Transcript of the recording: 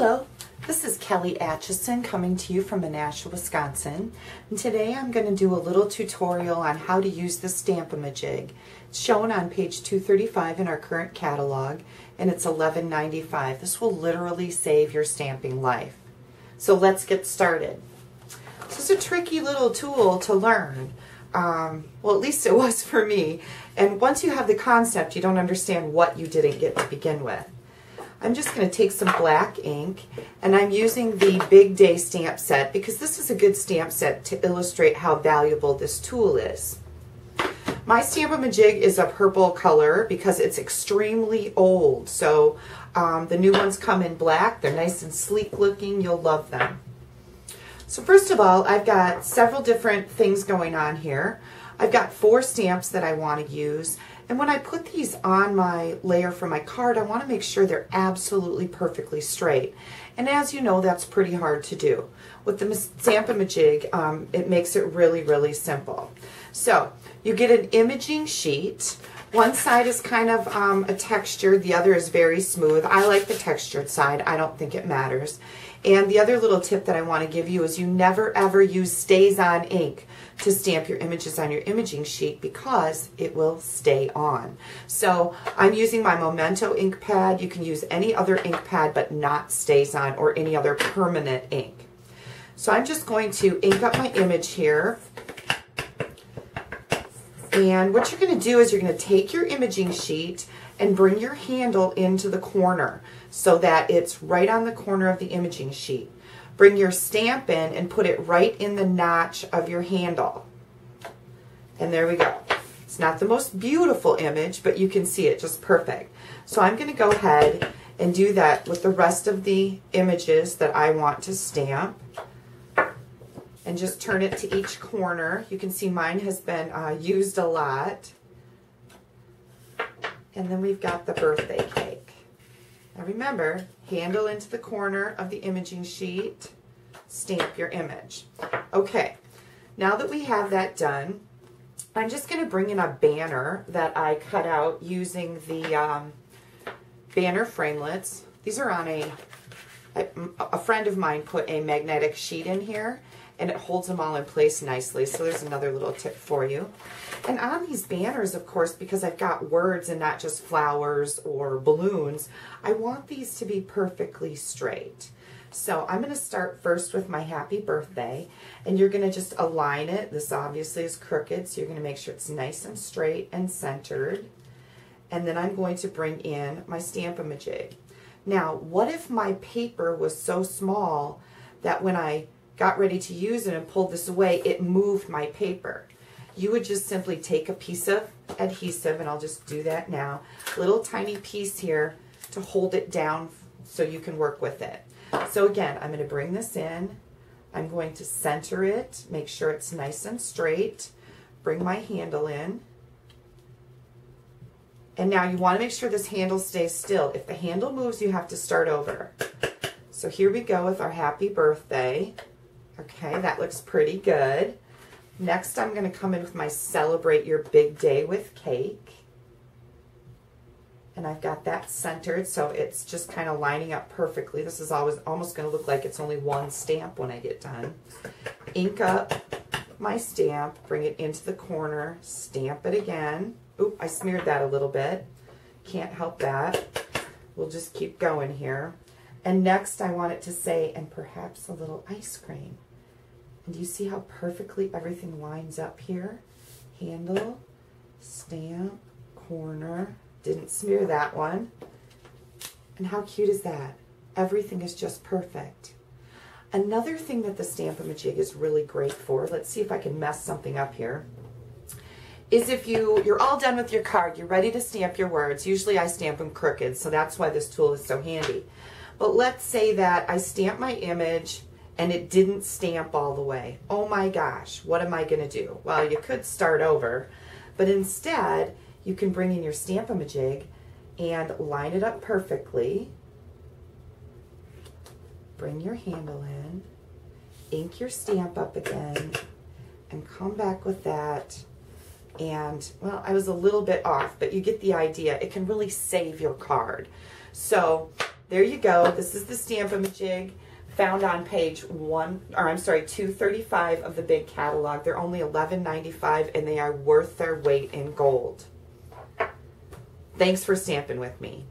Hello, this is Kelly Acheson coming to you from Menasha, Wisconsin. And today I'm going to do a little tutorial on how to use the Stamp-a-ma-jig. It's shown on page 235 in our current catalog, and it's $11.95. This will literally save your stamping life. So let's get started. This is a tricky little tool to learn. Well, at least it was for me. And once you have the concept, you don't understand what you didn't get to begin with. I'm just going to take some black ink, and I'm using the Big Day stamp set because this is a good stamp set to illustrate how valuable this tool is. My Stamp-a-ma-jig is a purple color because it's extremely old. So the new ones come in black. They're nice and sleek looking. You'll love them. So first of all, I've got several different things going on here. I've got 4 stamps that I want to use. And when I put these on my layer for my card, I want to make sure they're absolutely perfectly straight. And as you know, that's pretty hard to do. With the Stamp-a-ma-jig, it makes it really, really simple. So you get an imaging sheet. One side is kind of a textured, the other is very smooth. I like the textured side. I don't think it matters. And the other little tip that I want to give you is you never ever use stays-on ink to stamp your images on your imaging sheet because it will stay on. So I'm using my Memento ink pad. You can use any other ink pad but not stays-on or any other permanent ink. So I'm just going to ink up my image here. And what you're going to do is you're going to take your imaging sheet and bring your handle into the corner so that it's right on the corner of the imaging sheet. Bring your stamp in and put it right in the notch of your handle. And there we go. It's not the most beautiful image, but you can see it just perfect. So I'm going to go ahead and do that with the rest of the images that I want to stamp. And just turn it to each corner. You can see mine has been used a lot. And then we've got the birthday cake. Now remember, handle into the corner of the imaging sheet, stamp your image. Okay, now that we have that done, I'm just going to bring in a banner that I cut out using the banner framelits. These are on a friend of mine put a magnetic sheet in here, and it holds them all in place nicely. So there's another little tip for you. And on these banners, of course, because I've got words and not just flowers or balloons, I want these to be perfectly straight. So I'm going to start first with my happy birthday, and you're going to just align it. This obviously is crooked, so you're going to make sure it's nice and straight and centered. And then I'm going to bring in my Stamp-a-ma-jig. Now, what if my paper was so small that when I got ready to use it and pulled this away, it moved my paper? You would just simply take a piece of adhesive, and I'll just do that now, little tiny piece here to hold it down so you can work with it. So again, I'm going to bring this in, I'm going to center it, make sure it's nice and straight, bring my handle in, and now you want to make sure this handle stays still. If the handle moves, you have to start over. So here we go with our happy birthday. Okay, that looks pretty good. Next, I'm going to come in with my Celebrate Your Big Day with Cake. And I've got that centered, so it's just kind of lining up perfectly. This is almost going to look like it's only one stamp when I get done. Ink up my stamp, bring it into the corner, stamp it again. Oop, I smeared that a little bit. Can't help that. We'll just keep going here. And next, I want it to say, and perhaps a little ice cream. And do you see how perfectly everything lines up here? Handle, stamp, corner. Didn't smear that one. And how cute is that? Everything is just perfect. Another thing that the Stamp-a-ma-jig is really great for, let's see if I can mess something up here, is if you're all done with your card, you're ready to stamp your words. Usually I stamp them crooked, so that's why this tool is so handy. But let's say that I stamp my image and it didn't stamp all the way. Oh my gosh, what am I going to do? Well, you could start over, but instead you can bring in your Stamp-a-ma-jig and line it up perfectly. Bring your handle in, ink your stamp up again, and come back with that. And, well, I was a little bit off, but you get the idea. It can really save your card. So there you go. This is the Stamp-a-ma-jig found on page 235 of the big catalog. They're only $11.95 and they are worth their weight in gold. Thanks for stamping with me.